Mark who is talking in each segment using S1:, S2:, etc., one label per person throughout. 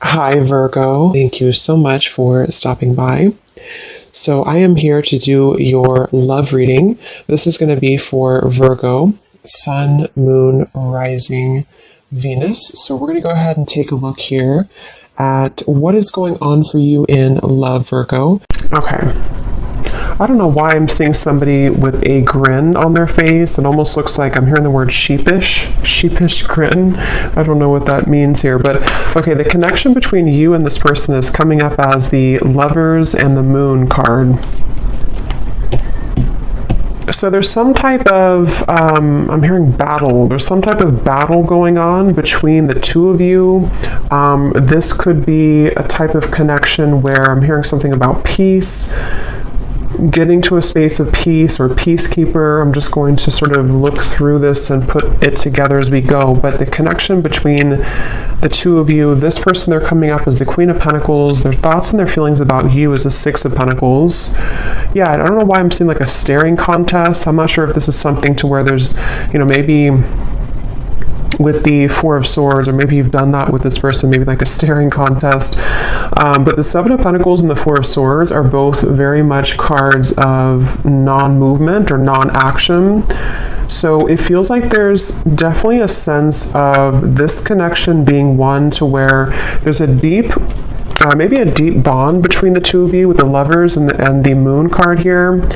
S1: Hi, Virgo. Thank you so much for stopping by. So, I am here to do your love reading. This is going to be for Virgo, Sun, Moon, Rising, Venus. So, we're going to go ahead and take a look here at what is going on for you in love, Virgo. Okay. I don't know why I'm seeing somebody with a grin on their face. It almost looks like I'm hearing the word sheepish grin. I don't know what that means here, but okay, the connection between you and this person is coming up as the Lovers and the Moon card. So there's some type of, I'm hearing battle. There's some type of battle going on between the two of you. This could be a type of connection where I'm hearing something about peace, getting to a space of peace or peacekeeper. I'm just going to sort of look through this and put it together as we go. But the connection between the two of you, this person, they're coming up as the Queen of Pentacles. Their thoughts and their feelings about you is the Six of Pentacles. Yeah, I don't know why I'm seeing like a staring contest. I'm not sure if this is something to where there's, maybe with the Four of Swords, or maybe you've done that with this person, maybe like a staring contest. But the Seven of Pentacles and the Four of Swords are both very much cards of non-movement or non-action. So it feels like there's definitely a sense of this connection being one to where there's a deep, maybe a deep bond between the two of you with the Lovers and the Moon card here.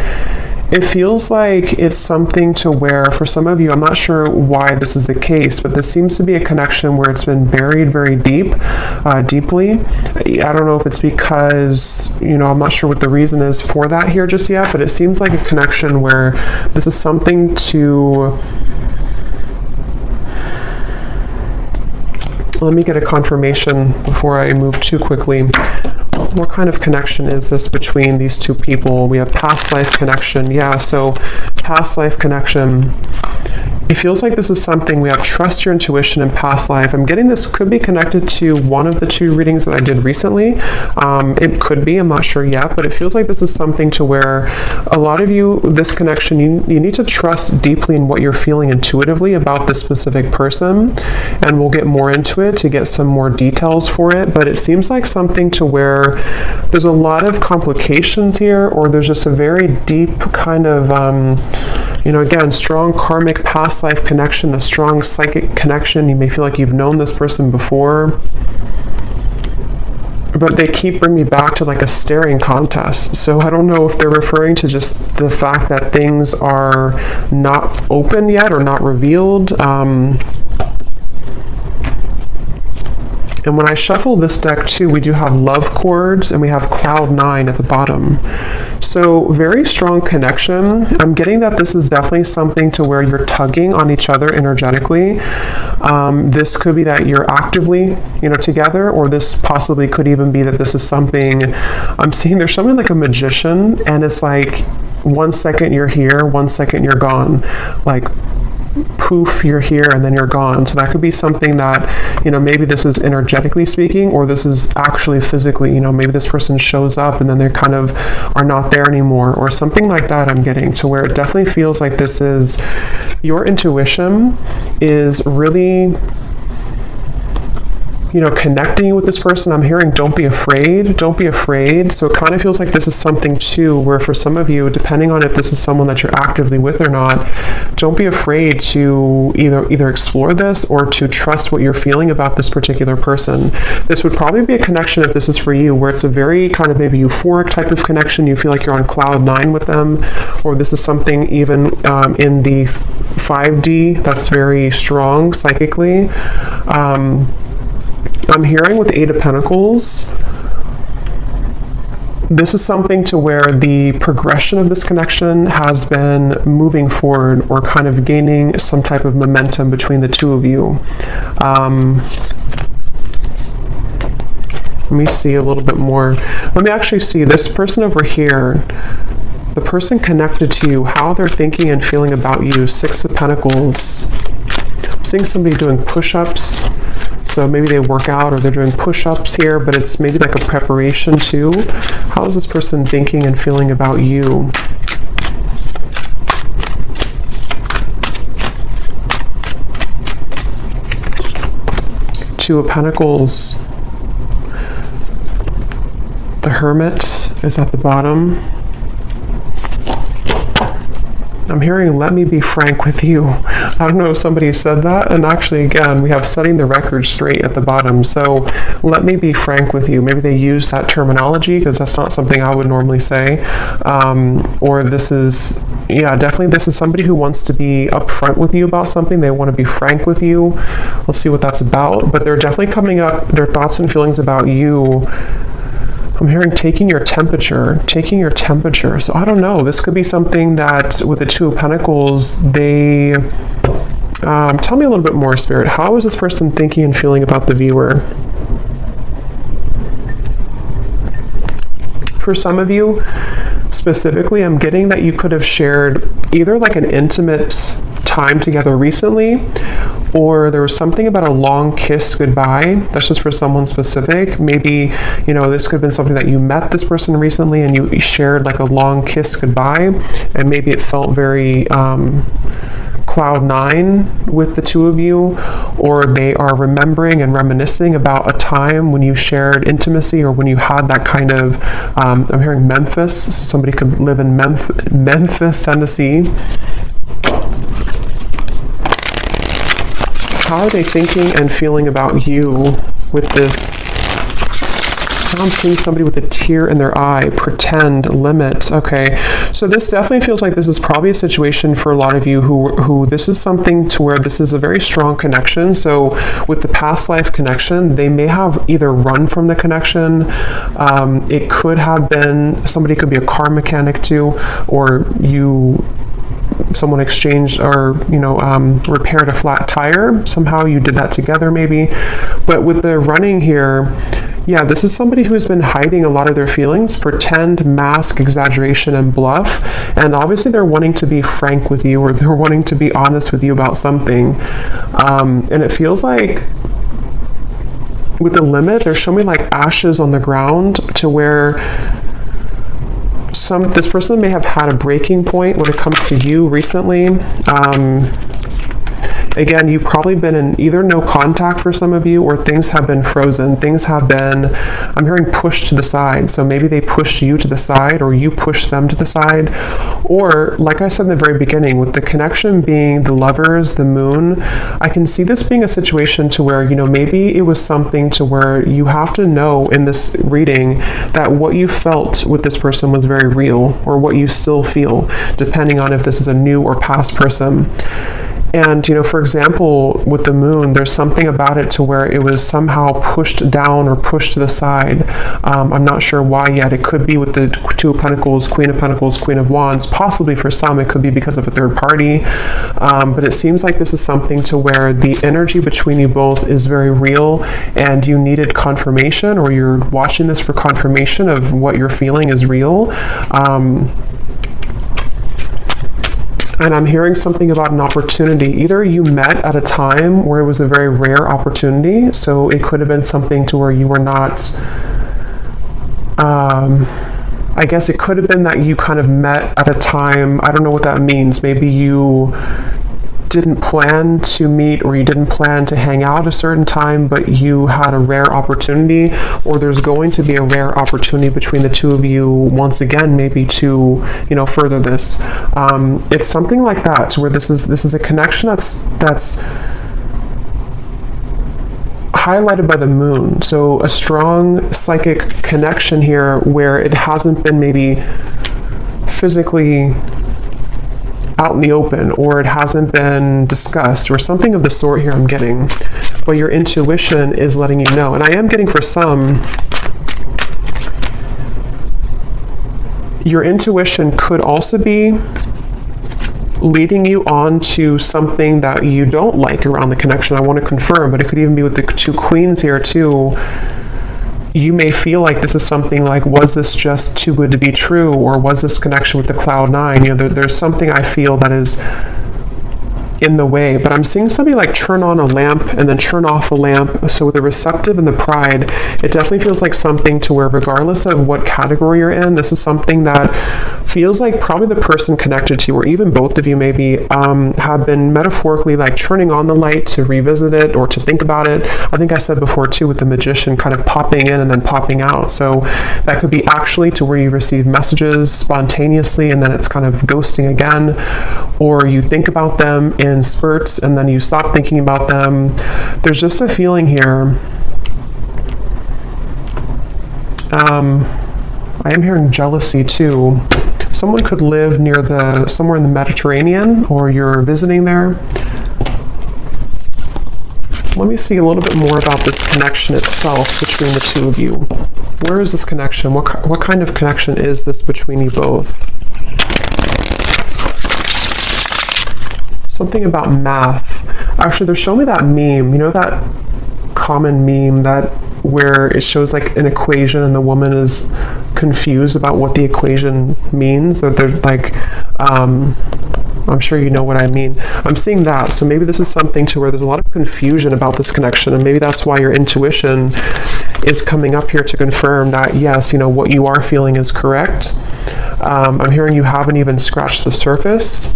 S1: It feels like it's something to where, for some of you, I'm not sure why this is the case, but this seems to be a connection where it's been buried very deeply. I don't know if it's because, I'm not sure what the reason is for that here just yet, but it seems like a connection where this is something to... Let me get a confirmation before I move too quickly. What kind of connection is this between these two people? We have past life connection. Yeah, so past life connection. It feels like this is something we have trust your intuition in past life. I'm getting this could be connected to one of the two readings that I did recently. It could be, I'm not sure yet, but it feels like this is something to where a lot of you, this connection, you need to trust deeply in what you're feeling intuitively about this specific person. And we'll get more into it to get some more details for it. But it seems like something to where there's a lot of complications here, or there's just a very deep kind of, again, strong karmic past life connection, a strong psychic connection. You may feel like you've known this person before, but they keep bringing me back to like a staring contest. So I don't know if they're referring to just the fact that things are not open yet or not revealed. And when I shuffle this deck too, we do have love chords and we have cloud 9 at the bottom. So very strong connection. I'm getting that this is definitely something to where you're tugging on each other energetically. This could be that you're actively, together, or this possibly could even be that this is something, I'm seeing there's something like a magician, and it's like 1 second you're here, 1 second you're gone. Like, poof, you're here and then you're gone. So that could be something that, maybe this is energetically speaking, or this is actually physically, maybe this person shows up and then they kind of are not there anymore, or something like that. I'm getting to where it definitely feels like this is your intuition is really, connecting you with this person. I'm hearing don't be afraid. So it kind of feels like this is something too where for some of you, depending on if this is someone that you're actively with or not, don't be afraid to either explore this or to trust what you're feeling about this particular person. This would probably be a connection, if this is for you, where it's a very kind of maybe euphoric type of connection. You feel like you're on cloud 9 with them, or this is something even in the 5D that's very strong psychically. I'm hearing with Eight of Pentacles, this is something to where the progression of this connection has been moving forward or kind of gaining some type of momentum between the two of you. Let me see a little bit more. Let me actually see this person over here, the person connected to you, how they're thinking and feeling about you. Six of Pentacles. I'm seeing somebody doing push-ups. So maybe they work out or they're doing push-ups here, but it's maybe like a preparation too. How is this person thinking and feeling about you? Two of Pentacles. The Hermit is at the bottom. I'm hearing, let me be frank with you. I don't know if somebody said that. And actually, again, we have setting the record straight at the bottom. So let me be frank with you. Maybe they use that terminology because that's not something I would normally say. Or this is, yeah, definitely this is somebody who wants to be upfront with you about something. They want to be frank with you. Let's see what that's about. But they're definitely coming up, their thoughts and feelings about you. I'm hearing taking your temperature. So I don't know. This could be something that with the Two of Pentacles, they... tell me a little bit more, Spirit. How is this person thinking and feeling about the viewer? For some of you, specifically, I'm getting that you could have shared either like an intimate time together recently, or there was something about a long kiss goodbye. That's just for someone specific. Maybe, you know, this could have been something that you met this person recently and you shared like a long kiss goodbye, and maybe it felt very cloud nine with the two of you, or they are remembering and reminiscing about a time when you shared intimacy or when you had that kind of, I'm hearing Memphis, so somebody could live in Memphis, Tennessee. How are they thinking and feeling about you with this? Now I'm seeing somebody with a tear in their eye, pretend, limit. Okay, so this definitely feels like this is probably a situation for a lot of you who this is something to where this is a very strong connection. So with the past life connection, they may have either run from the connection. It could have been, somebody could be a car mechanic too, or someone exchanged or repaired a flat tire. Somehow you did that together maybe. But with the running here, yeah, this is somebody who's been hiding a lot of their feelings, pretend, mask, exaggeration, and bluff. And obviously they're wanting to be frank with you, or they're wanting to be honest with you about something. And it feels like with the limit, they're showing me like ashes on the ground, to where this person may have had a breaking point when it comes to you recently. Again, you've probably been in either no contact for some of you, or things have been frozen. Things have been, I'm hearing, pushed to the side. So maybe they pushed you to the side, or you pushed them to the side. Or, like I said in the very beginning, with the connection being the Lovers, the Moon, I can see this being a situation to where, maybe it was something to where you have to know in this reading that what you felt with this person was very real, or what you still feel, depending on if this is a new or past person. And, for example, with the Moon, there's something about it to where it was somehow pushed down or pushed to the side. I'm not sure why yet. It could be with the Two of Pentacles, Queen of Wands. Possibly for some, it could be because of a third party. But it seems like this is something to where the energy between you both is very real, and you needed confirmation, or you're watching this for confirmation of what you're feeling is real. And I'm hearing something about an opportunity. Either you met at a time where it was a very rare opportunity, so it could have been something to where you were not, I guess it could have been that you kind of met at a time, I don't know what that means. Maybe you didn't plan to meet, or you didn't plan to hang out a certain time, but you had a rare opportunity, or there's going to be a rare opportunity between the two of you once again, maybe to further this. It's something like that, where this is a connection that's highlighted by the Moon. So a strong psychic connection here, where it hasn't been maybe physically out in the open, or it hasn't been discussed, or something of the sort here I'm getting, but your intuition is letting you know. And I am getting, for some, your intuition could also be leading you on to something that you don't like around the connection. I want to confirm, but it could even be with the two Queens here too. You may feel like this is something like, was this just too good to be true, or was this connection with the Cloud Nine? There's something I feel that is in the way, but I'm seeing somebody like turn on a lamp and then turn off a lamp. So with the Receptive and the Pride, it definitely feels like something to where, regardless of what category you're in, this is something that feels like probably the person connected to you, or even both of you maybe, have been metaphorically like turning on the light to revisit it or to think about it. I think I said before too, with the Magician kind of popping in and then popping out. So that could be actually to where you receive messages spontaneously and then it's kind of ghosting again, or you think about them in spurts and then you stop thinking about them. There's just a feeling here. I am hearing jealousy too. Someone could live near somewhere in the Mediterranean, or you're visiting there. Let me see a little bit more about this connection itself between the two of you. Where is this connection? What kind of connection is this between you both? Something about math. Actually, they're showing me that meme. You know that common meme where it shows like an equation and the woman is confused about what the equation means? That they're like, I'm sure you know what I mean. I'm seeing that. So maybe this is something to where there's a lot of confusion about this connection, and maybe that's why your intuition is coming up here to confirm that, yes, what you are feeling is correct. I'm hearing you haven't even scratched the surface.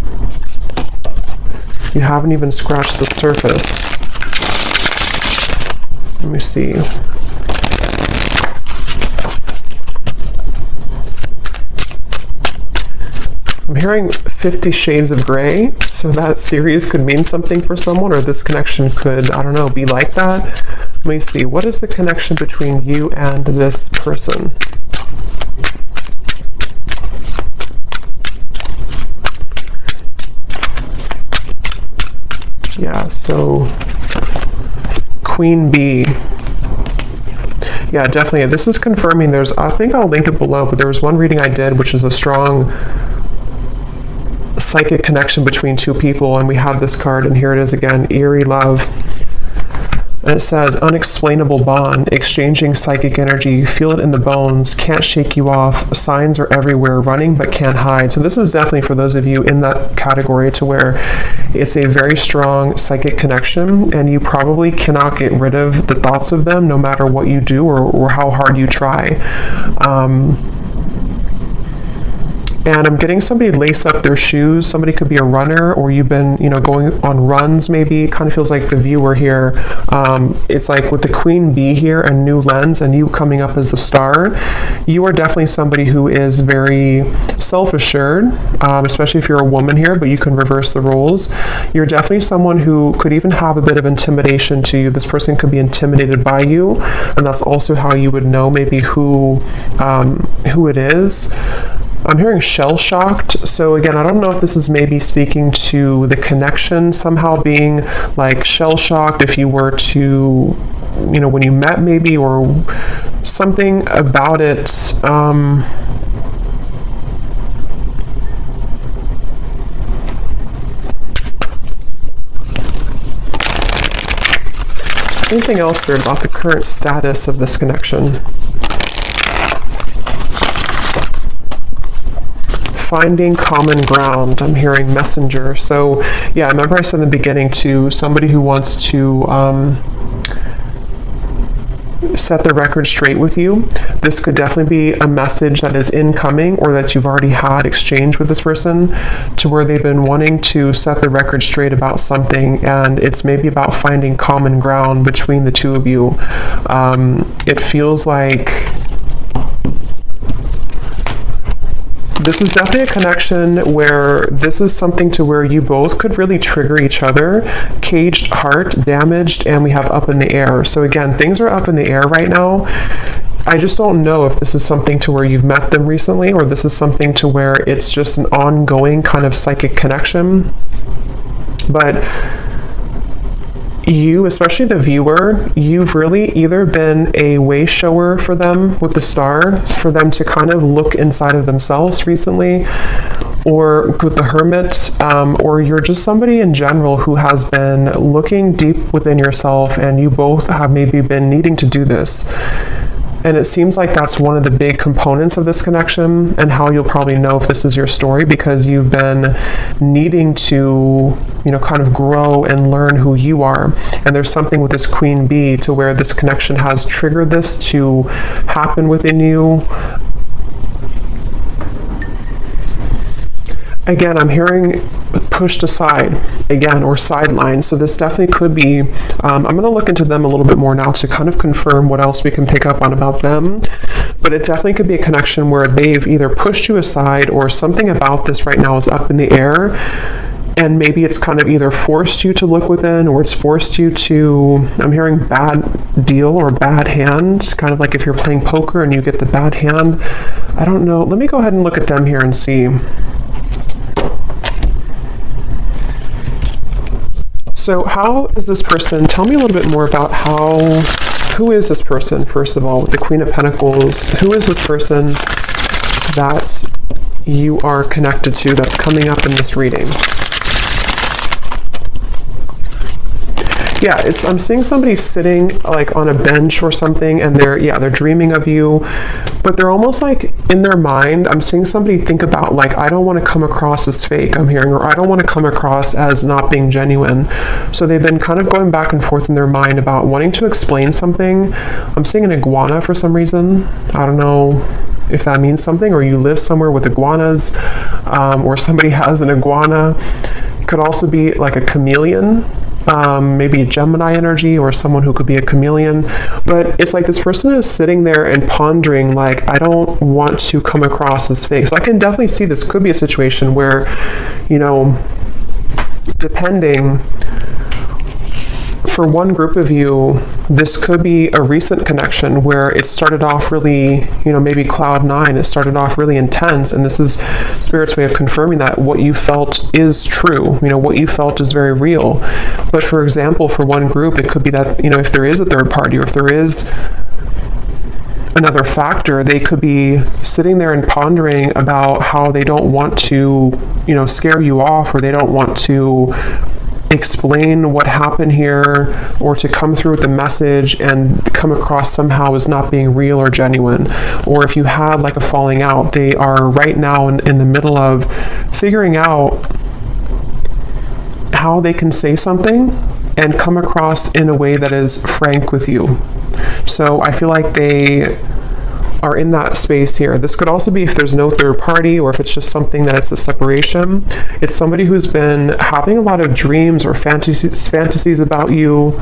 S1: You haven't even scratched the surface. Let me see. I'm hearing 50 Shades of Grey, so that series could mean something for someone, or this connection could, I don't know, be like that. Let me see. What is the connection between you and this person? Yeah, so Queen Bee. Yeah, definitely. This is confirming I think I'll link it below, but there was one reading I did, which is a strong psychic connection between two people, and we have this card, and here it is again, Eerie Love. And it says, unexplainable bond, exchanging psychic energy, feel it in the bones, can't shake you off, signs are everywhere, running but can't hide. So this is definitely for those of you in that category to where it's a very strong psychic connection, and you probably cannot get rid of the thoughts of them no matter what you do or how hard you try. And I'm getting somebody lace up their shoes. Somebody could be a runner, or you've been, going on runs maybe. It kind of feels like the viewer here. It's like with the Queen Bee here and New Lens and you coming up as the star, you are definitely somebody who is very self-assured, especially if you're a woman here, but you can reverse the roles. You're definitely someone who could even have a bit of intimidation to you. This person could be intimidated by you, and that's also how you would know maybe who it is. I'm hearing shell-shocked. So again, I don't know if this is maybe speaking to the connection somehow being like shell-shocked if you were to, when you met maybe, or something about it. Anything else weird about the current status of this connection? Finding common ground. I'm hearing messenger. So yeah, I remember I said in the beginning to somebody who wants to set the record straight with you. This could definitely be a message that is incoming, or that you've already had exchange with this person, to where they've been wanting to set the record straight about something, and it's maybe about finding common ground between the two of you. It feels like this is definitely a connection where this is something to where you both could really trigger each other. Caged heart, damaged, and we have up in the air. So again, things are up in the air right now. I just don't know if this is something to where you've met them recently, or this is something to where it's just an ongoing kind of psychic connection. But you, especially the viewer, you've really either been a way shower for them with the star, for them to kind of look inside of themselves recently, or with the Hermit, or you're just somebody in general who has been looking deep within yourself, and you both have maybe been needing to do this. And it seems like that's one of the big components of this connection, and how you'll probably know if this is your story, because you've been needing to, kind of grow and learn who you are. And there's something with this Queen Bee to where this connection has triggered this to happen within you. Again, I'm hearing pushed aside again, or sidelined. So this definitely could be, I'm going to look into them a little bit more now to kind of confirm what else we can pick up on about them. But it definitely could be a connection where they've either pushed you aside, or something about this right now is up in the air. And maybe it's kind of either forced you to look within, or it's forced you to, I'm hearing bad deal or bad hand, kind of like if you're playing poker and you get the bad hand. I don't know. Let me go ahead and look at them here and see. So how is this person, tell me a little bit more about who is this person, first of all, with the Queen of Pentacles? Who is this person that you are connected to that's coming up in this reading? Yeah, I'm seeing somebody sitting like on a bench or something, and they're dreaming of you, but they're almost like in their mind, I'm seeing somebody think about like, I don't want to come across as fake, I'm hearing, or I don't want to come across as not being genuine. So they've been kind of going back and forth in their mind about wanting to explain something. I'm seeing an iguana for some reason. I don't know if that means something, or you live somewhere with iguanas, or somebody has an iguana. It could also be like a chameleon. Maybe a Gemini energy, or someone who could be a chameleon. But it's like this person is sitting there and pondering like, I don't want to come across as fake. So I can definitely see this could be a situation where, you know, depending, for one group of you, this could be a recent connection where it started off really, you know, maybe cloud nine, it started off really intense, and this is Spirit's way of confirming that what you felt is true, you know, what you felt is very real. But for example, for one group, it could be that, you know, if there is a third party, or if there is another factor, they could be sitting there and pondering about how they don't want to, you know, scare you off, or they don't want to explain what happened here, or to come through with the message and come across somehow as not being real or genuine. Or if you had like a falling out, they are right now in the middle of figuring out how they can say something and come across in a way that is frank with you. So I feel like they are in that space here. This could also be if there's no third party, or if it's just something that it's a separation. It's somebody who's been having a lot of dreams or fantasies about you,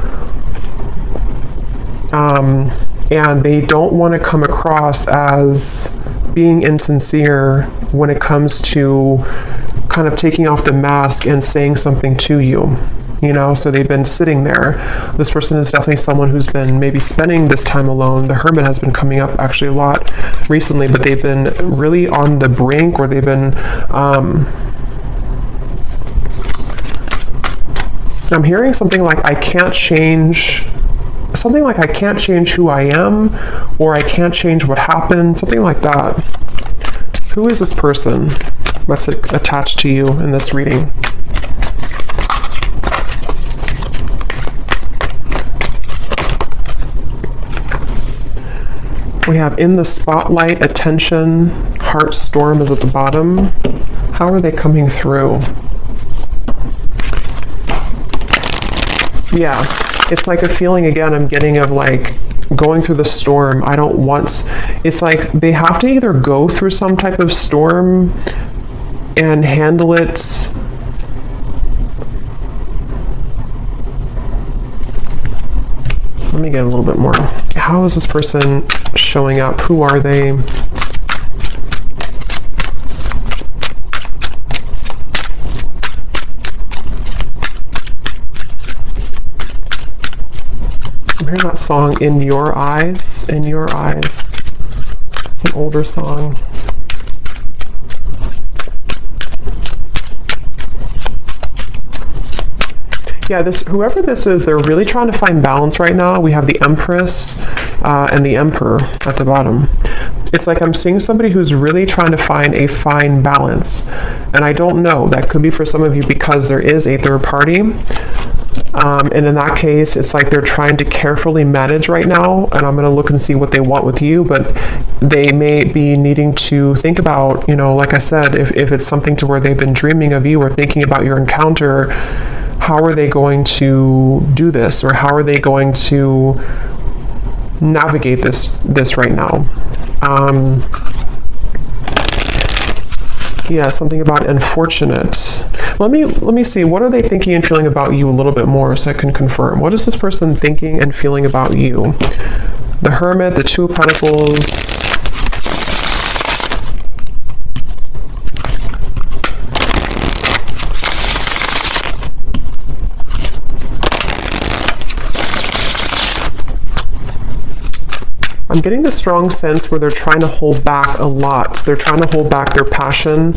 S1: and they don't want to come across as being insincere when it comes to kind of taking off the mask and saying something to you. You know, so they've been sitting there. This person is definitely someone who's been maybe spending this time alone. The Hermit has been coming up actually a lot recently, but they've been really on the brink, or they've been, I'm hearing something like, I can't change who I am, or I can't change what happened, something like that. Who is this person that's attached to you in this reading? We have in the spotlight, attention, heart storm is at the bottom. How are they coming through? Yeah, it's like a feeling again I'm getting of like going through the storm. It's like they have to either go through some type of storm and handle it. Let me get a little bit more. How is this person showing up? Who are they? I'm hearing that song, In Your Eyes, In Your Eyes. It's an older song. Yeah, whoever this is, they're really trying to find balance right now. We have the Empress and the Emperor at the bottom. It's like I'm seeing somebody who's really trying to find a fine balance. And I don't know, that could be for some of you because there is a third party. And in that case, it's like they're trying to carefully manage right now, and I'm going to look and see what they want with you, but they may be needing to think about, you know, like I said, if it's something to where they've been dreaming of you or thinking about your encounter, how are they going to do this, or how are they going to navigate this right now? Yeah, something about unfortunate. Let me see. What are they thinking and feeling about you a little bit more so I can confirm. What is this person thinking and feeling about you? The Hermit, the Two of Pentacles. I'm getting the strong sense where they're trying to hold back a lot. They're trying to hold back their passion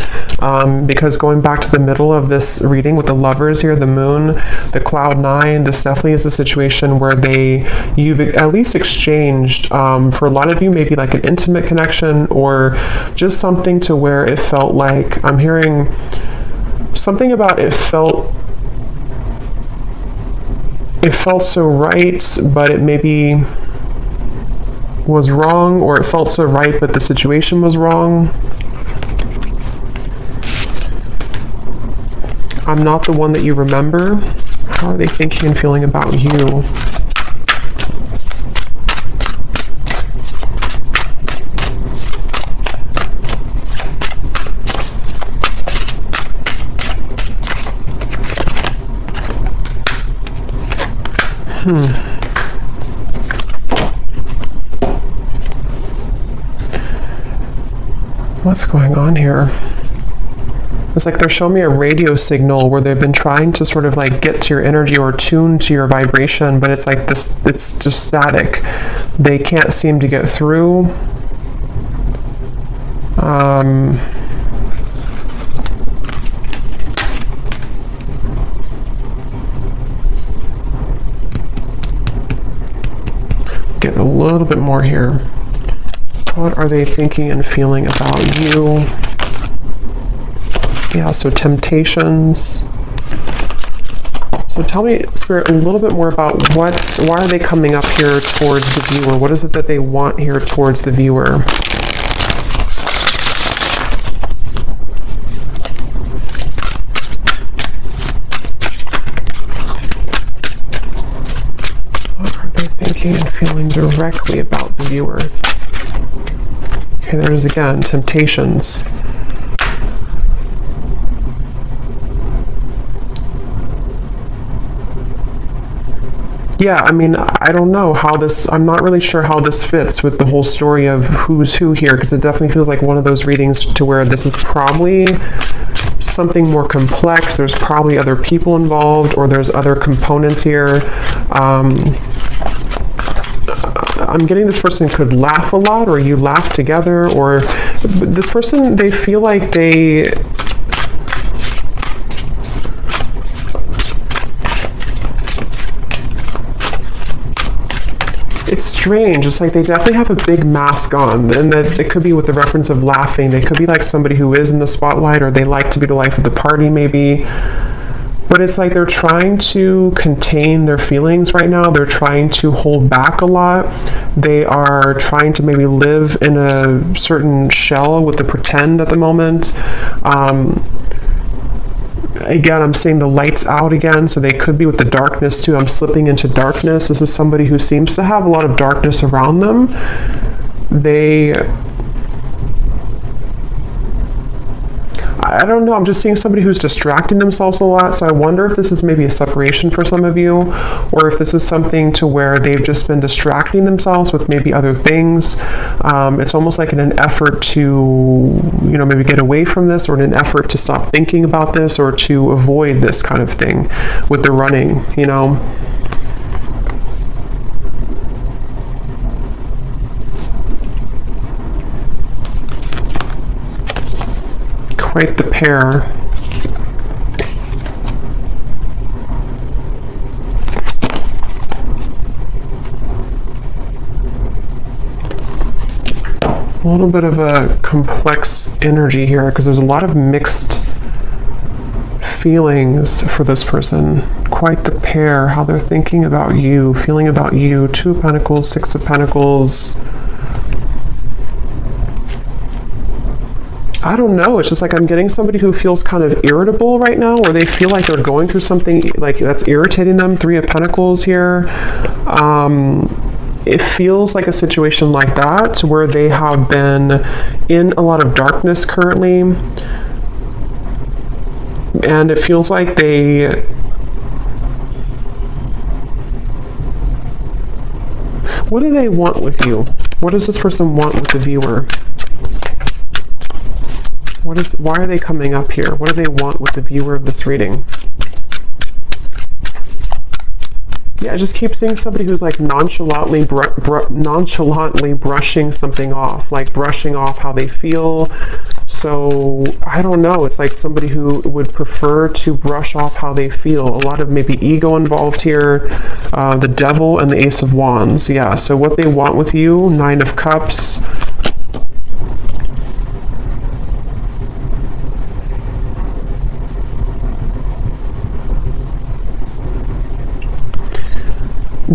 S1: because going back to the middle of this reading with the Lovers here, the Moon, the Cloud 9, this definitely is a situation where you've at least exchanged, for a lot of you, maybe like an intimate connection or just something to where it felt like, I'm hearing something about it felt so right, but it maybe was wrong, or it felt so right but the situation was wrong. I'm not the one that you remember. How are they thinking and feeling about you? What's going on here? It's like they're showing me a radio signal where they've been trying to sort of like get to your energy or tune to your vibration, but it's like this, it's just static. They can't seem to get through. Get a little bit more here. What are they thinking and feeling about you? Yeah, so temptations. So tell me, Spirit, a little bit more about why are they coming up here towards the viewer? What is it that they want here towards the viewer? What are they thinking and feeling directly about the viewer? Okay, there's again, temptations. Yeah, I mean, I don't know how this, I'm not really sure how this fits with the whole story of who's who here, because it definitely feels like one of those readings to where this is probably something more complex. There's probably other people involved, or there's other components here. I'm getting this person could laugh a lot, or you laugh together, or this person, they feel like it's strange. It's like they definitely have a big mask on, and that it could be with the reference of laughing. They could be like somebody who is in the spotlight, or they like to be the life of the party maybe. But it's like they're trying to contain their feelings right now. They're trying to hold back a lot. They are trying to maybe live in a certain shell with the pretend at the moment. Again, I'm seeing the lights out again, so they could be with the darkness too. I'm slipping into darkness. This is somebody who seems to have a lot of darkness around them. I don't know, I'm just seeing somebody who's distracting themselves a lot, so I wonder if this is maybe a separation for some of you, or if this is something to where they've just been distracting themselves with maybe other things. It's almost like in an effort to, maybe get away from this, or in an effort to stop thinking about this, or to avoid this kind of thing with the running, Quite the pair. A little bit of a complex energy here, because there's a lot of mixed feelings for this person. Quite the pair, how they're thinking about you, feeling about you. Two of Pentacles, Six of Pentacles. I don't know, it's just like I'm getting somebody who feels kind of irritable right now, or they feel like they're going through something like that's irritating them. Three of Pentacles here. It feels like a situation like that where they have been in a lot of darkness currently. And it feels like what do they want with you? What does this person want with the viewer? Why are they coming up here? What do they want with the viewer of this reading? Yeah, I just keep seeing somebody who's like nonchalantly brushing something off, like brushing off how they feel. So I don't know, it's like somebody who would prefer to brush off how they feel. A lot of maybe ego involved here, the Devil and the Ace of Wands. Yeah, so what they want with you, Nine of Cups.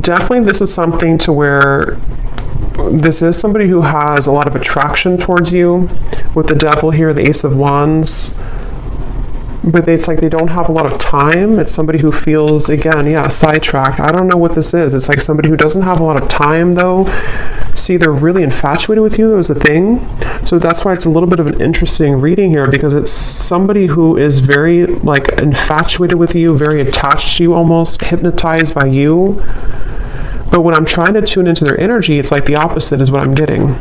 S1: Definitely this is something to where this is somebody who has a lot of attraction towards you. With the Devil here, the Ace of Wands. But it's like they don't have a lot of time. It's somebody who feels, again, yeah, sidetracked. I don't know what this is. It's like somebody who doesn't have a lot of time, though. See, they're really infatuated with you. That was a thing. So that's why it's a little bit of an interesting reading here, because it's somebody who is very, like, infatuated with you, very attached to you almost, hypnotized by you. But when I'm trying to tune into their energy, it's like the opposite is what I'm getting.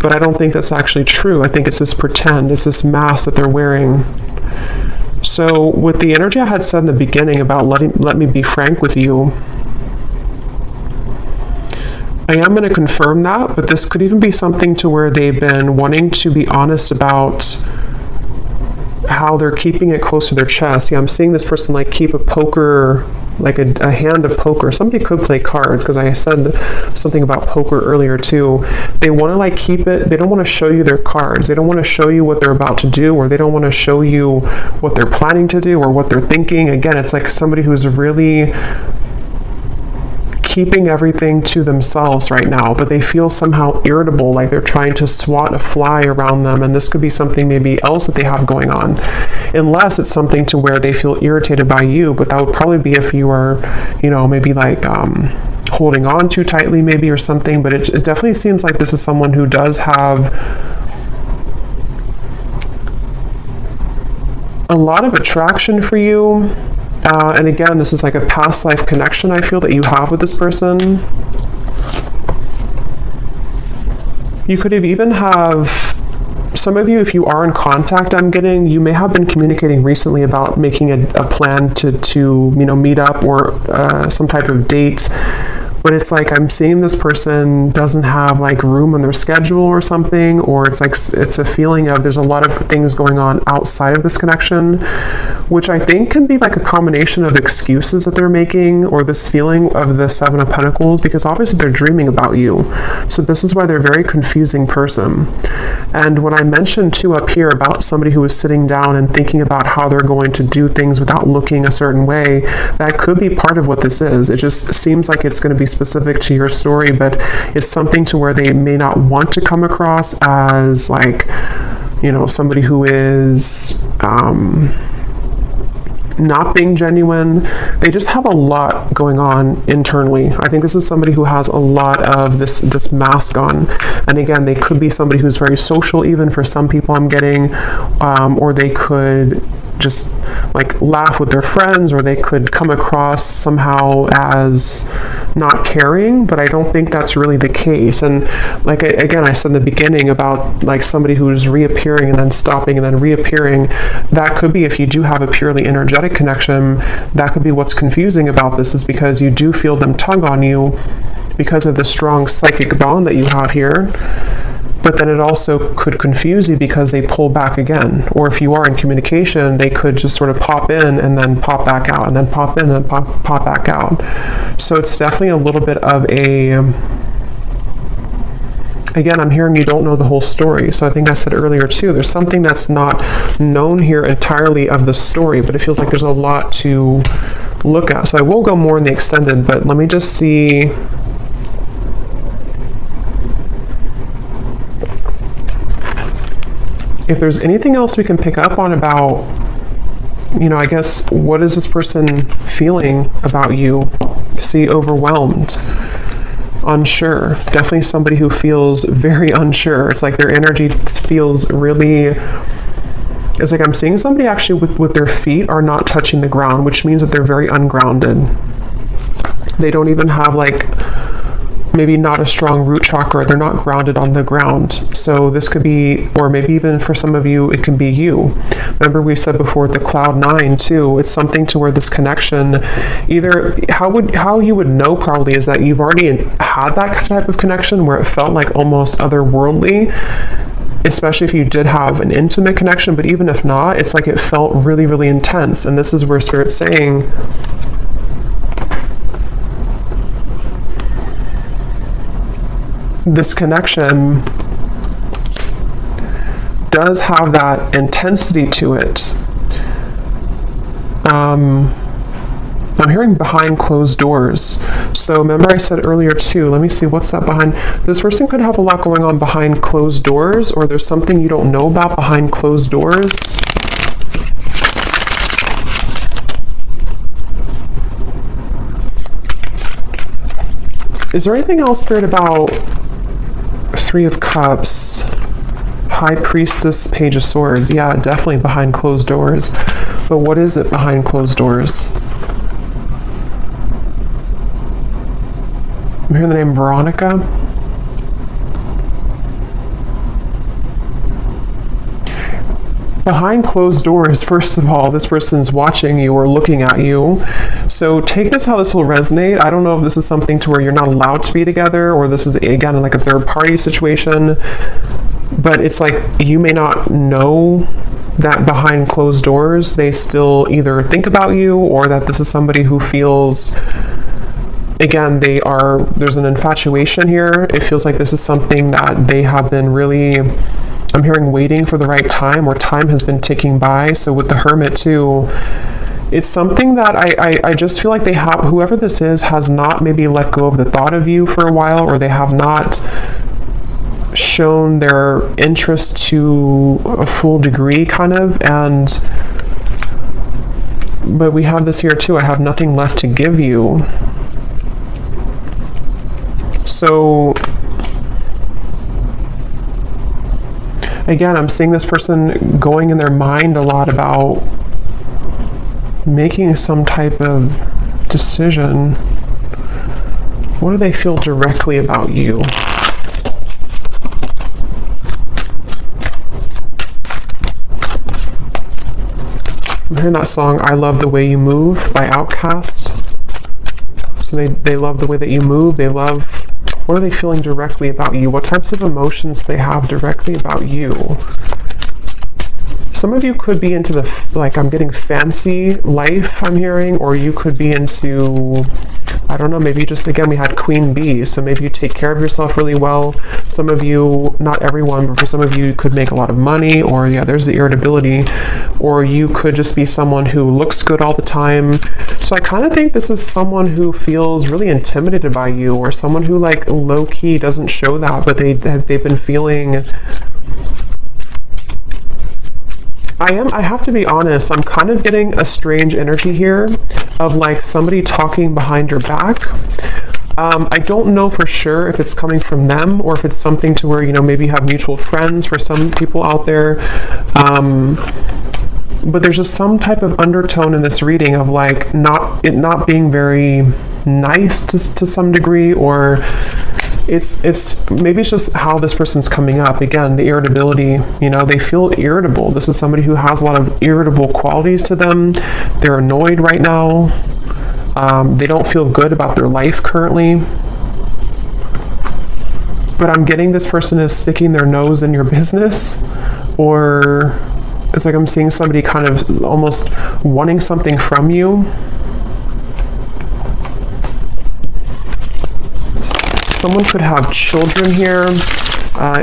S1: But I don't think that's actually true. I think it's this pretend. It's this mask that they're wearing. So with the energy I had said in the beginning about let me be frank with you, I am going to confirm that, but this could even be something to where they've been wanting to be honest about how they're keeping it close to their chest. Yeah, I'm seeing this person like keep a poker, like a hand of poker. Somebody could play cards, because I said something about poker earlier too. They want to like keep it, they don't want to show you their cards. They don't want to show you what they're about to do, or they don't want to show you what they're planning to do or what they're thinking. Again, it's like somebody who's really keeping everything to themselves right now, but they feel somehow irritable, like they're trying to swat a fly around them. And this could be something maybe else that they have going on, unless it's something to where they feel irritated by you. But that would probably be if you are, you know, maybe like holding on too tightly maybe or something. But it definitely seems like this is someone who does have a lot of attraction for you. And again, this is like a past life connection I feel that you have with this person. You could have even have, some of you, if you are in contact, I'm getting, you may have been communicating recently about making a plan to you know, meet up or some type of date. But it's like I'm seeing this person doesn't have like room on their schedule or something, or it's like it's a feeling of there's a lot of things going on outside of this connection, which I think can be like a combination of excuses that they're making, or this feeling of the Seven of Pentacles, because obviously they're dreaming about you. So this is why they're a very confusing person. And when I mentioned too up here about somebody who is sitting down and thinking about how they're going to do things without looking a certain way, that could be part of what this is. It just seems like it's going to be specific to your story, but it's something to where they may not want to come across as like, you know, somebody who is not being genuine. They just have a lot going on internally. I think this is somebody who has a lot of this mask on. And again, they could be somebody who's very social, even for some people I'm getting, or they could just like laugh with their friends, or they could come across somehow as not caring, but I don't think that's really the case. And like again, I said in the beginning about like somebody who's reappearing and then stopping and then reappearing, that could be, if you do have a purely energetic connection, that could be what's confusing about this, is because you do feel them tug on you because of the strong psychic bond that you have here. But then it also could confuse you because they pull back again. Or if you are in communication, they could just sort of pop in and then pop back out, and then pop in and then pop back out. So it's definitely a little bit of a, again, I'm hearing you don't know the whole story. So I think I said earlier too, there's something that's not known here entirely of the story, but it feels like there's a lot to look at. So I will go more in the extended, but let me just see. If there's anything else we can pick up on about, you know, I guess, what is this person feeling about you? See, overwhelmed, unsure. Definitely somebody who feels very unsure. It's like their energy feels really It's like I'm seeing somebody actually with their feet are not touching the ground, which means that they're very ungrounded. They don't even have like maybe not a strong root chakra. They're not grounded on the ground. So this could be, or maybe even for some of you, it can be you. Remember we said before the cloud 9 too, it's something to where this connection, either how you would know probably is that you've already had that type of connection where it felt like almost otherworldly, especially if you did have an intimate connection, but even if not, it's like it felt really, really intense. And this is where Spirit's saying, this connection does have that intensity to it. I'm hearing behind closed doors. So remember I said earlier too, let me see, what's that behind? This person could have a lot going on behind closed doors, or there's something you don't know about behind closed doors. Is there anything else, Spirit, about Three of Cups, High Priestess, Page of Swords? Yeah, definitely behind closed doors. But what is it behind closed doors? I'm hearing the name Veronica. Behind closed doors, first of all, this person's watching you or looking at you. So take this how this will resonate. I don't know if this is something to where you're not allowed to be together, or this is, again, like a third party situation. But it's like you may not know that behind closed doors, they still either think about you, or that this is somebody who feels, again, there's an infatuation here. It feels like this is something that they have been really, I'm hearing, waiting for the right time, or time has been ticking by. So with the Hermit too, it's something that I just feel like they have, whoever this is, has not maybe let go of the thought of you for a while, or they have not shown their interest to a full degree, kind of. But we have this here too, I have nothing left to give you. So again, I'm seeing this person going in their mind a lot about making some type of decision. What do they feel directly about you? I'm hearing that song, I Love the Way You Move by Outkast. So they love the way that you move. They love, what are they feeling directly about you? What types of emotions do they have directly about you? Some of you could be into the, like, I'm getting fancy life, I'm hearing, or you could be into, I don't know, maybe just, again, we had Queen Bee, so maybe you take care of yourself really well. Some of you, not everyone, but for some of you, you could make a lot of money, or yeah, there's the irritability, or you could just be someone who looks good all the time. So I kind of think this is someone who feels really intimidated by you, or someone who, like, low-key doesn't show that, but they've been feeling, I have to be honest, I'm kind of getting a strange energy here of like somebody talking behind your back. I don't know for sure if it's coming from them, or if it's something to where, you know, maybe you have mutual friends for some people out there. But there's just some type of undertone in this reading of like not being very nice to some degree, or it's maybe it's just how this person's coming up. Again, the irritability, you know, they feel irritable. This is somebody who has a lot of irritable qualities to them. They're annoyed right now. They don't feel good about their life currently. But I'm getting this person is sticking their nose in your business, or it's like I'm seeing somebody kind of almost wanting something from you. Someone could have children here,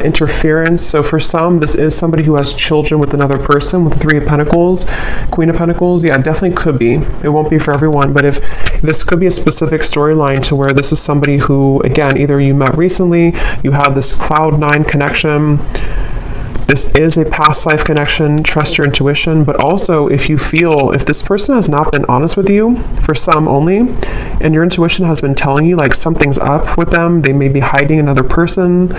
S1: interference. So for some, this is somebody who has children with another person, with the Three of Pentacles, Queen of Pentacles. Yeah, it definitely could be. It won't be for everyone, but if this could be a specific storyline to where this is somebody who, again, either you met recently, you have this cloud 9 connection. This is a past life connection. Trust your intuition. But also, if this person has not been honest with you, for some only, and your intuition has been telling you like something's up with them, they may be hiding another person,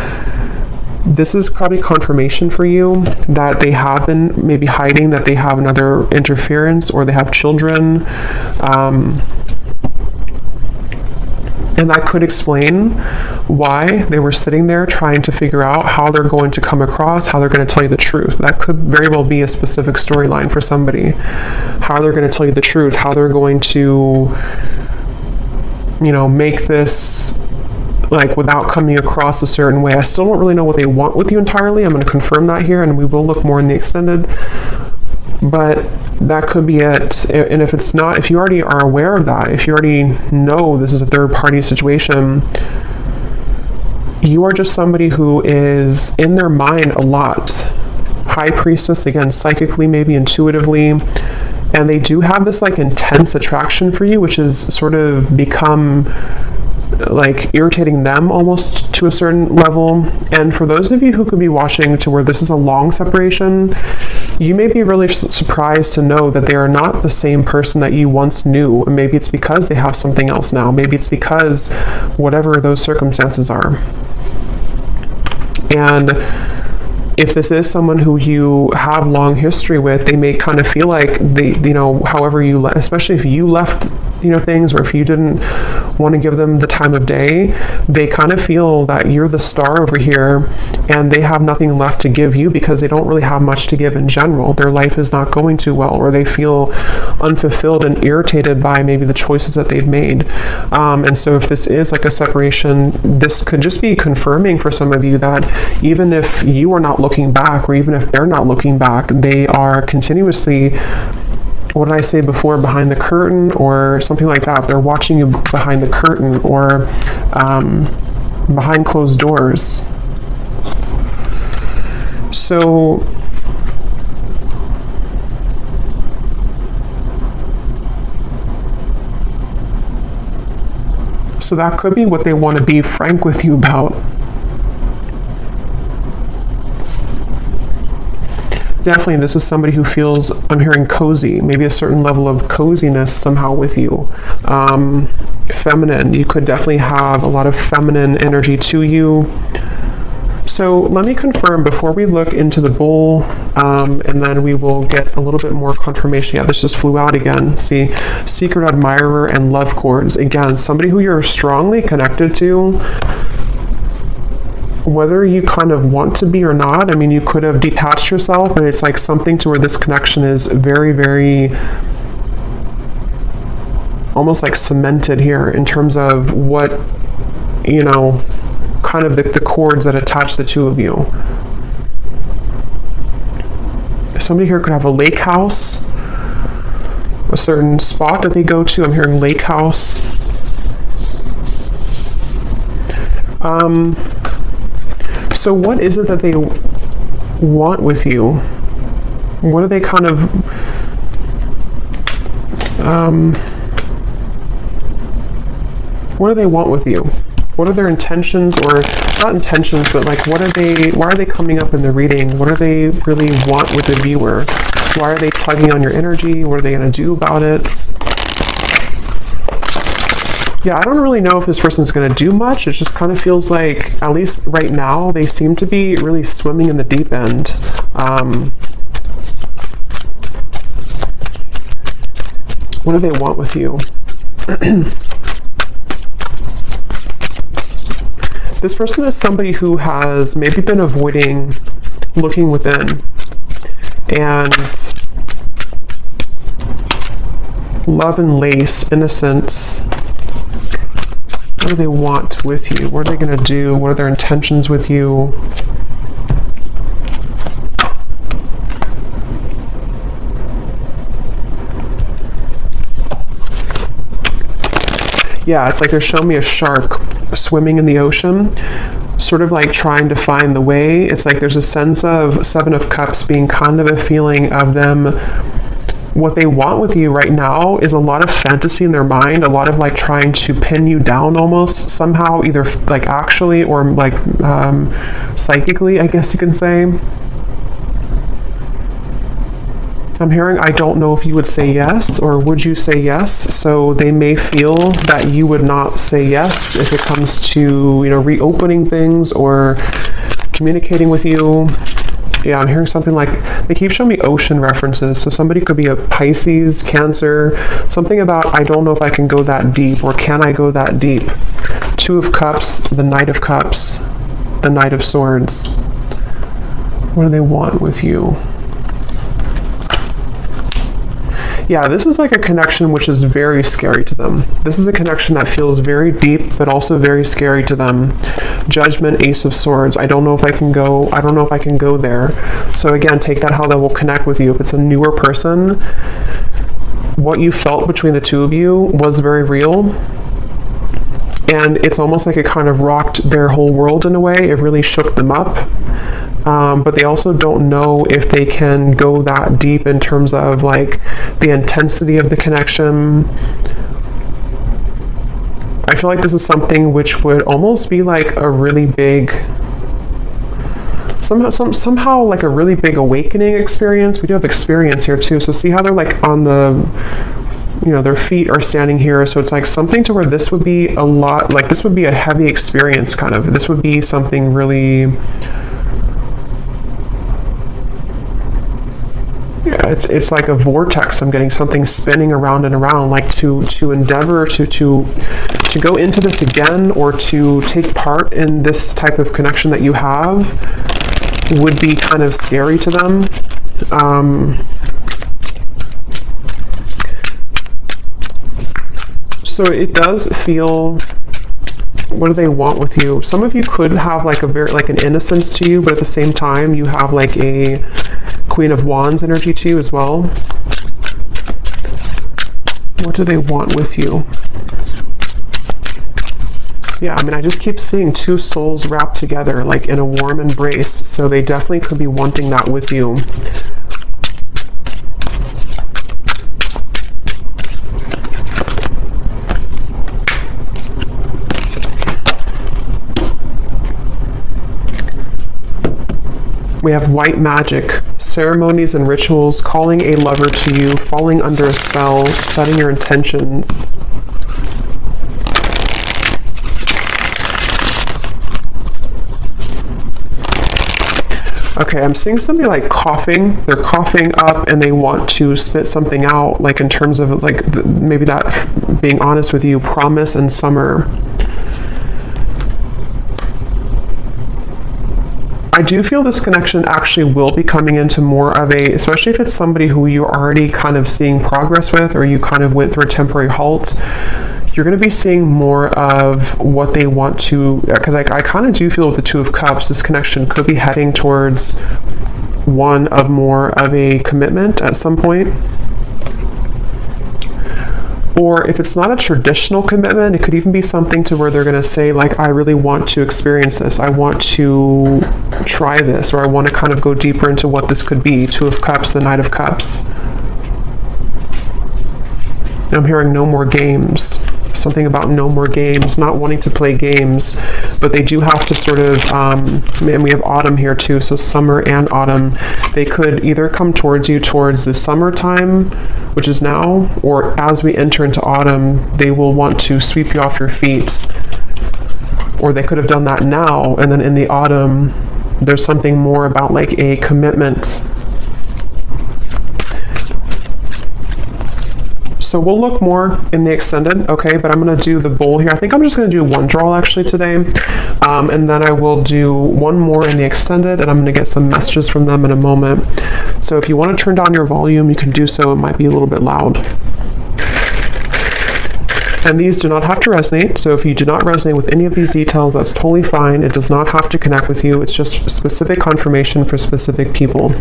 S1: This is probably confirmation for you that they have been maybe hiding, that they have another interference, or they have children. And that could explain why they were sitting there trying to figure out how they're going to come across, how they're going to tell you the truth. That could very well be a specific storyline for somebody. How they're going to tell you the truth, how they're going to, make this like without coming across a certain way. I still don't really know what they want with you entirely. I'm going to confirm that here, and we will look more in the extended. But that could be it. And if it's not, if you already are aware of that, if you already know this is a third party situation, you are just somebody who is in their mind a lot. High priestess, again, psychically, maybe intuitively. And they do have this like intense attraction for you, which has sort of become like irritating them almost to a certain level. And for those of you who could be watching to where this is a long separation, you may be really surprised to know that they are not the same person that you once knew. Maybe it's because they have something else now. Maybe it's because whatever those circumstances are. And if this is someone who you have long history with, they may kind of feel like they, however you, especially if you left, things, or if you didn't want to give them the time of day, they kind of feel that you're the star over here and they have nothing left to give you because they don't really have much to give in general. Their life is not going too well, or they feel unfulfilled and irritated by maybe the choices that they've made. And so if this is like a separation, this could just be confirming for some of you that even if you are not looking back, or even if they're not looking back, they are continuously, what did I say before, behind the curtain or something like that. They're watching you behind the curtain or behind closed doors. So that could be what they want to be frank with you about. Definitely, this is somebody who feels, I'm hearing cozy, maybe a certain level of coziness somehow with you. Feminine, you could definitely have a lot of feminine energy to you. So let me confirm before we look into the bull, and then we will get a little bit more confirmation. Yeah, this just flew out again. See, secret admirer and love cords. Again, somebody who you're strongly connected to, whether you kind of want to be or not. I mean, you could have detached yourself, but it's like something to where this connection is very, very almost like cemented here in terms of what, kind of the cords that attach the two of you. Somebody here could have a lake house, a certain spot that they go to. I'm hearing lake house. So what is it that they want with you? What are they kind of, what do they want with you? What are their intentions, or not intentions, but like why are they coming up in the reading? What do they really want with the viewer? Why are they tugging on your energy? What are they going to do about it? Yeah, I don't really know if this person's going to do much. It just kind of feels like, at least right now, they seem to be really swimming in the deep end. What do they want with you? This person is somebody who has maybe been avoiding looking within. And love and lace, innocence. What do they want with you? What are they going to do? What are their intentions with you? Yeah, it's like they're showing me a shark swimming in the ocean, sort of like trying to find the way. It's like there's a sense of Seven of Cups being kind of a feeling of them. What they want with you right now is a lot of fantasy in their mind, a lot of like trying to pin you down almost somehow, either like actually or like psychically, I guess you can say. I'm hearing, I don't know if you would say yes, or would you say yes? So they may feel that you would not say yes if it comes to, reopening things or communicating with you. Yeah, I'm hearing something like, they keep showing me ocean references. So somebody could be a Pisces, Cancer, something about, I don't know if I can go that deep, or can I go that deep? Two of Cups, the Knight of Cups, the Knight of Swords. What do they want with you? Yeah, this is like a connection which is very scary to them. This is a connection that feels very deep, but also very scary to them. Judgment, Ace of Swords. I don't know if I can go there. So again, take that how that will connect with you. If it's a newer person, what you felt between the two of you was very real. And it's almost like it kind of rocked their whole world in a way. It really shook them up. But they also don't know if they can go that deep in terms of like the intensity of the connection. I feel like this is something which would almost be like a really big, somehow like a really big awakening experience. We do have experience here too. So see how they're like on the, you know, their feet are standing here. So it's like something to where this would be a lot, like this would be a heavy experience kind of. This would be something really, yeah, it's like a vortex. I'm getting something spinning around and around, like to endeavor to go into this again, or to take part in this type of connection that you have would be kind of scary to them. So it does feel, what do they want with you? Some of you could have like an innocence to you, but at the same time you have like a Queen of Wands energy to you as well. What do they want with you? Yeah, I mean, I just keep seeing two souls wrapped together like in a warm embrace. So they definitely could be wanting that with you. We have white magic, ceremonies and rituals, calling a lover to you, falling under a spell, setting your intentions. Okay, I'm seeing somebody like coughing. They're coughing up and they want to spit something out, like in terms of like maybe that, being honest with you, promise and summer. I do feel this connection actually will be coming into more of a, especially if it's somebody who you're already kind of seeing progress with, or you kind of went through a temporary halt, you're going to be seeing more of what they want to, because I kind of do feel with the Two of Cups, this connection could be heading towards one of more of a commitment at some point. Or if it's not a traditional commitment, it could even be something to where they're going to say, like, I really want to experience this. I want to try this, or I want to kind of go deeper into what this could be. Two of Cups, the Knight of Cups. I'm hearing no more games. Something about no more games, not wanting to play games, but they do have to sort of, and we have autumn here too, so summer and autumn. They could either come towards you towards the summertime, which is now, or as we enter into autumn, they will want to sweep you off your feet. Or they could have done that now, and then in the autumn, there's something more about like a commitment. So we'll look more in the extended, okay, but I'm going to do the bowl here. I think I'm just going to do one draw actually today, and then I will do one more in the extended, and I'm going to get some messages from them in a moment. So if you want to turn down your volume, you can do so. It might be a little bit loud. And these do not have to resonate, so if you do not resonate with any of these details, that's totally fine. It does not have to connect with you. It's just specific confirmation for specific people.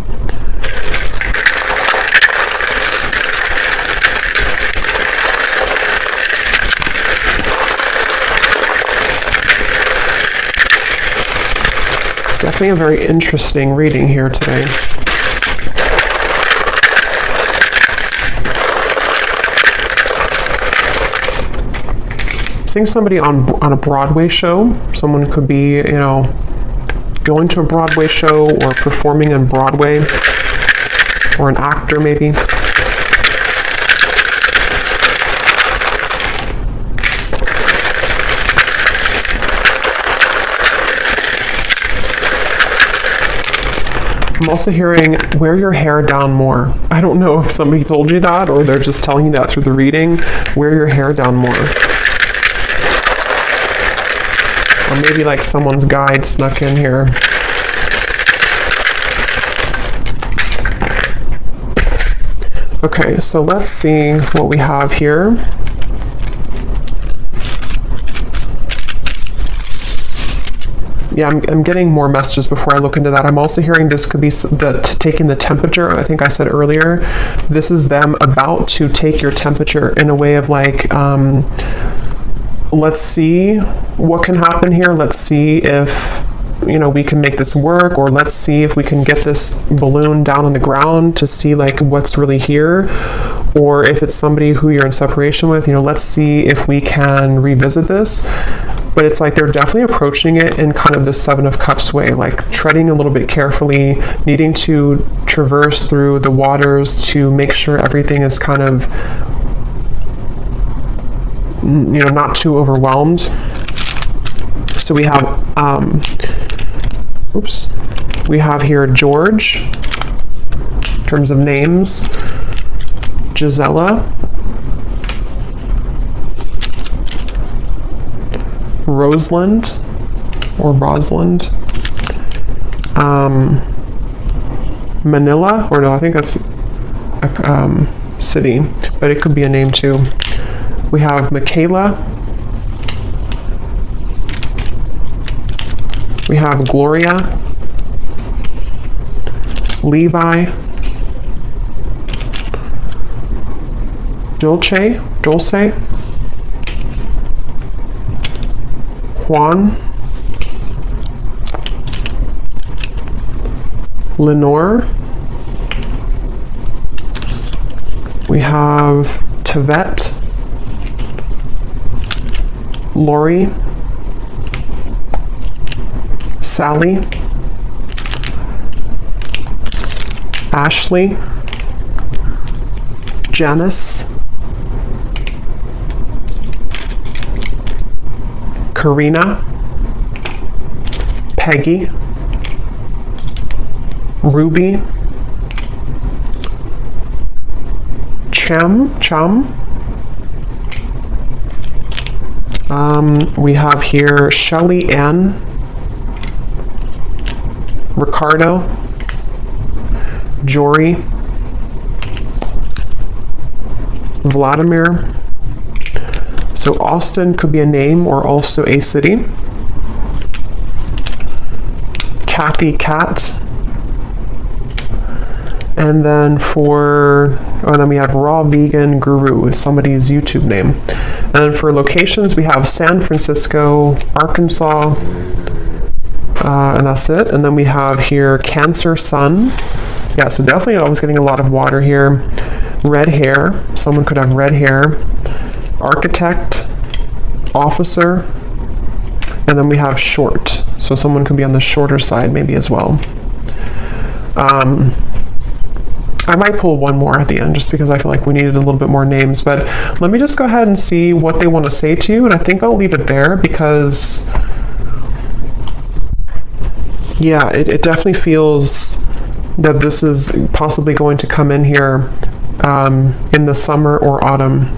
S1: Definitely a very interesting reading here today. Seeing somebody on a Broadway show. Someone could be, you know, going to a Broadway show or performing on Broadway, or an actor maybe. I'm also hearing wear your hair down more. I don't know if somebody told you that or they're just telling you that through the reading. Wear your hair down more. Or maybe like someone's guide snuck in here. Okay, so let's see what we have here. Yeah, I'm getting more messages before I look into that. I'm also hearing this could be taking the temperature. I think I said earlier, this is them about to take your temperature in a way of like, let's see what can happen here. Let's see if, you know, we can make this work, or let's see if we can get this balloon down on the ground to see like what's really here. Or if it's somebody who you're in separation with, you know, let's see if we can revisit this. But it's like they're definitely approaching it in kind of the Seven of Cups way, like treading a little bit carefully, needing to traverse through the waters to make sure everything is kind of, you know, not too overwhelmed. So we have, we have here George, in terms of names, Gisela, Rosalind, or Rosalind, Manila, or no, I think that's a city, but it could be a name too. We have Michaela. We have Gloria, Levi, Dulce, Juan, Lenore. We have Tavette, Lori, Sally, Ashley, Janice, Karina, Peggy, Ruby, Chum. We have here Shelly Ann, Ricardo, Jory, Vladimir. So Austin could be a name or also a city. Kathy Cat. And then then we have Raw Vegan Guru is somebody's YouTube name. And then for locations, we have San Francisco, Arkansas, and that's it. And then we have here Cancer Sun. Yeah, so definitely I was getting a lot of water here. Red hair. Someone could have red hair. Architect, officer, and then we have short. So someone could be on the shorter side maybe as well. I might pull one more at the end just because I feel like we needed a little bit more names, but let me just go ahead and see what they want to say to you, and I think I'll leave it there because, yeah, it definitely feels that this is possibly going to come in here in the summer or autumn.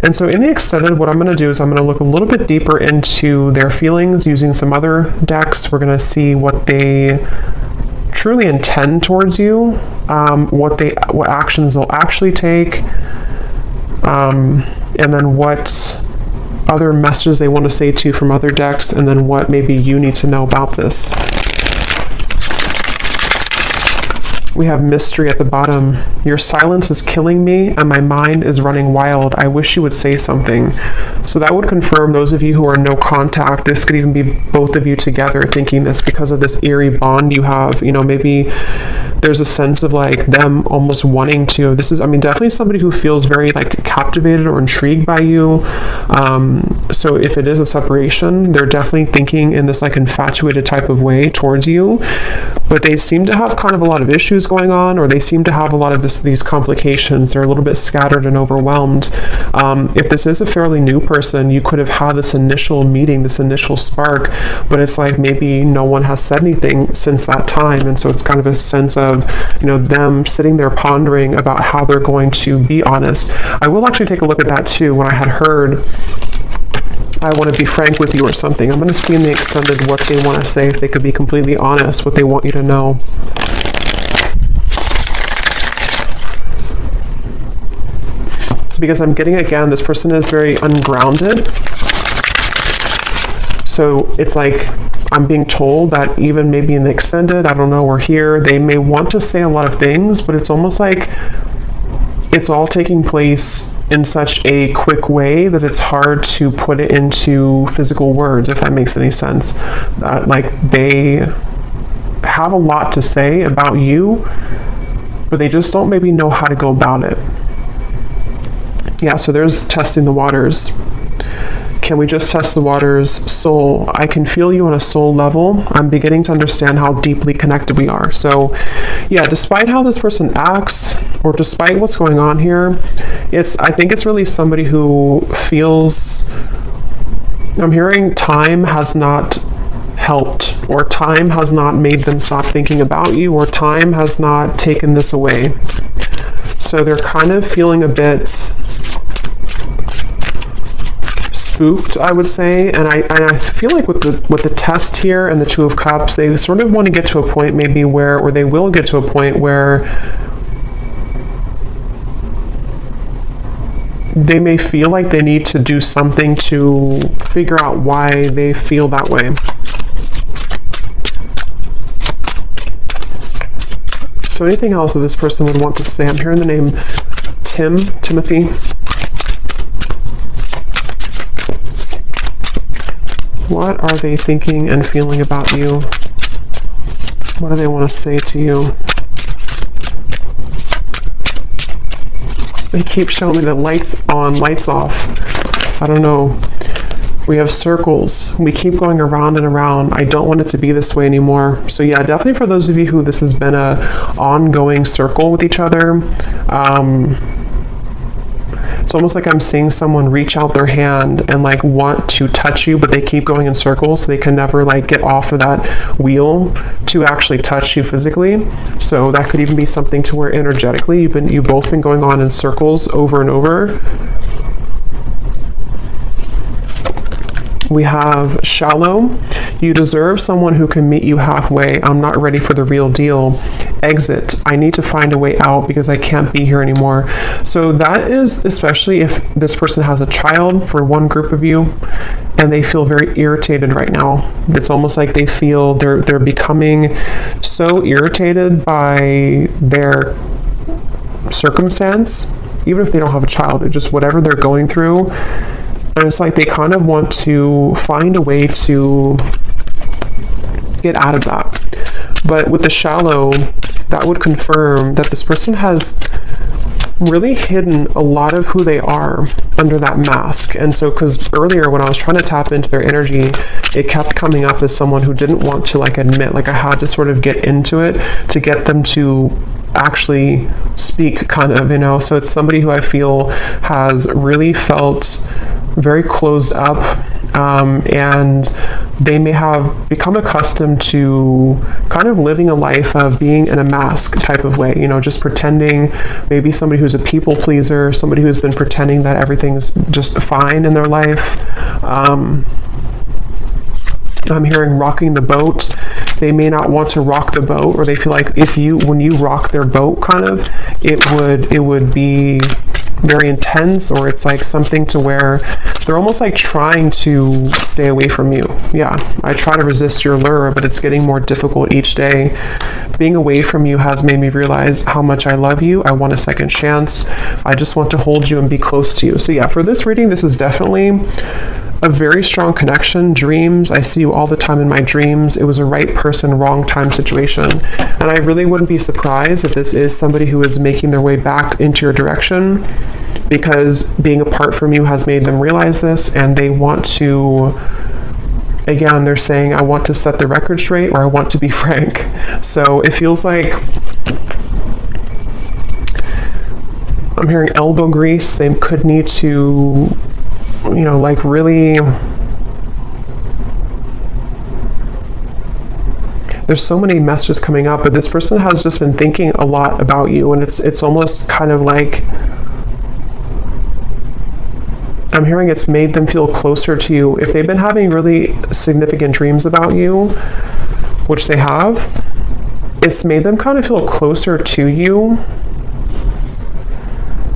S1: And so in the extended, what I'm going to do is I'm going to look a little bit deeper into their feelings using some other decks. We're going to see what they truly intend towards you, what actions they'll actually take, and then what other messages they want to say to you from other decks, and then what maybe you need to know about this. We have mystery at the bottom. Your silence is killing me and my mind is running wild. I wish you would say something. So that would confirm those of you who are no contact. This could even be both of you together thinking this because of this eerie bond you have. You know, maybe there's a sense of like them almost wanting to. This is, I mean, definitely somebody who feels very like captivated or intrigued by you. So if it is a separation, they're definitely thinking in this like infatuated type of way towards you. but they seem to have kind of a lot of issues going on, or they seem to have a lot of these complications. They're a little bit scattered and overwhelmed. If this is a fairly new person, you could have had this initial meeting, this initial spark, but it's like maybe no one has said anything since that time. And so it's kind of a sense of, them sitting there pondering about how they're going to be honest. I will actually take a look at that too. When I had heard, I want to be frank with you or something, I'm going to see in the extended what they want to say, if they could be completely honest, what they want you to know. Because I'm getting, again, this person is very ungrounded. So it's like I'm being told that even maybe in the extended, I don't know, or here, they may want to say a lot of things, but it's almost like it's all taking place in such a quick way that it's hard to put it into physical words, if that makes any sense. Like they have a lot to say about you, but they just don't maybe know how to go about it. Yeah, so there's testing the waters. Can we just test the waters? Soul. I can feel you on a soul level. I'm beginning to understand how deeply connected we are. So yeah, despite how this person acts, or despite what's going on here, I think it's really somebody who feels, I'm hearing time has not helped, or time has not made them stop thinking about you, or time has not taken this away. So they're kind of feeling a bit spooked, I would say, and I feel like with the test here and the Two of Cups, they sort of want to get to a point maybe where, or they will get to a point where they may feel like they need to do something to figure out why they feel that way. So anything else that this person would want to say? I'm hearing the name Timothy. What are they thinking and feeling about you? What do they want to say to you? They keep showing me the lights on, lights off. I don't know. We have circles. We keep going around and around. I don't want it to be this way anymore. So yeah, definitely for those of you who this has been a ongoing circle with each other, it's almost like I'm seeing someone reach out their hand and like want to touch you, but they keep going in circles, so they can never like get off of that wheel to actually touch you physically. So that could even be something to where energetically you've both been going on in circles over and over. We have shallow. You deserve someone who can meet you halfway. I'm not ready for the real deal. Exit. I need to find a way out because I can't be here anymore. So that is especially if this person has a child, for one group of you, and they feel very irritated right now. It's almost like they feel they're becoming so irritated by their circumstance, even if they don't have a child, it's just whatever they're going through. And it's like they kind of want to find a way to get out of that. But with the shallow, that would confirm that this person has really hidden a lot of who they are under that mask. And so, because earlier when I was trying to tap into their energy, it kept coming up as someone who didn't want to like admit, like I had to sort of get into it to get them to actually speak, kind of, so it's somebody who I feel has really felt very closed up, and they may have become accustomed to kind of living a life of being in a mask type of way, just pretending, maybe somebody who's a people pleaser, somebody who's been pretending that everything's just fine in their life. I'm hearing rocking the boat. They may not want to rock the boat, or they feel like when you rock their boat, kind of, it would be very intense, or it's like something to where they're almost like trying to stay away from you. Yeah, I try to resist your lure, but it's getting more difficult each day. Being away from you has made me realize how much I love you. I want a second chance. I just want to hold you and be close to you. So yeah, for this reading, this is definitely a very strong connection. Dreams, I see you all the time in my dreams. It was a right person, wrong time situation. And I really wouldn't be surprised if this is somebody who is making their way back into your direction, because being apart from you has made them realize this, and they want to again, they're saying, I want to set the record straight, or I want to be frank. So it feels like I'm hearing elbow grease. They could need to, like really, there's so many messages coming up, but this person has just been thinking a lot about you, and it's almost kind of like, I'm hearing it's made them feel closer to you. If they've been having really significant dreams about you, which they have, it's made them kind of feel closer to you.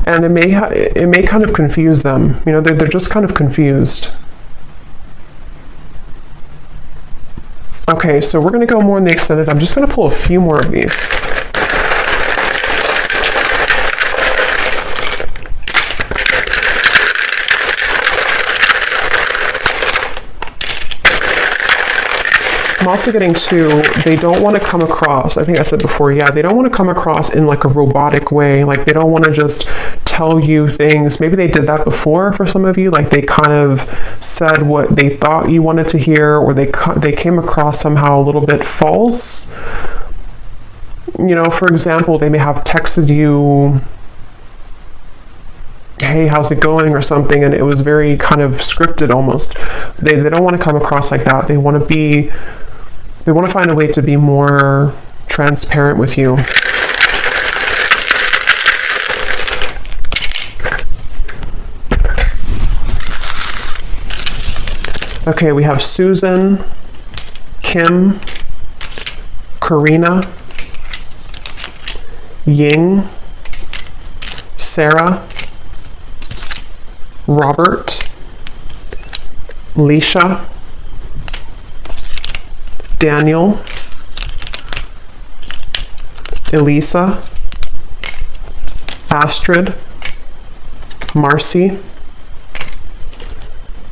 S1: And it may kind of confuse them. They're just kind of confused. Okay, so we're going to go more in the extended. I'm just going to pull a few more of these. I'm also getting to, they don't want to come across, I think I said before, they don't want to come across in like a robotic way. Like they don't want to just tell you things. Maybe they did that before for some of you. Like they kind of said what they thought you wanted to hear, or they came across somehow a little bit false. For example, they may have texted you, hey, how's it going, or something, and it was very kind of scripted almost. They don't want to come across like that. They want to find a way to be more transparent with you. Okay, we have Susan, Kim, Karina, Ying, Sarah, Robert, Leisha, Daniel, Elisa, Astrid, Marcy,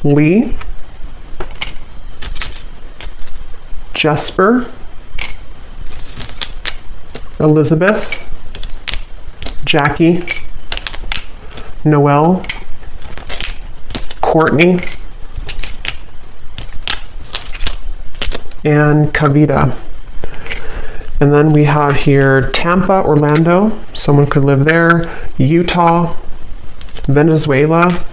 S1: Lee, Jesper, Elizabeth, Jackie, Noelle, Courtney, and Kavita. And then we have here Tampa, Orlando, someone could live there, Utah, Venezuela,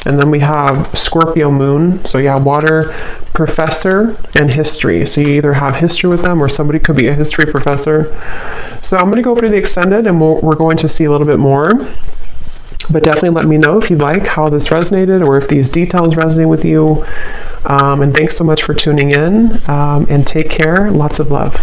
S1: and then we have Scorpio moon, so water, professor, and history. So you either have history with them, or somebody could be a history professor. So I'm going to go over to the extended, and we're going to see a little bit more. But definitely let me know if you like how this resonated, or if these details resonate with you. And thanks so much for tuning in, and take care. Lots of love.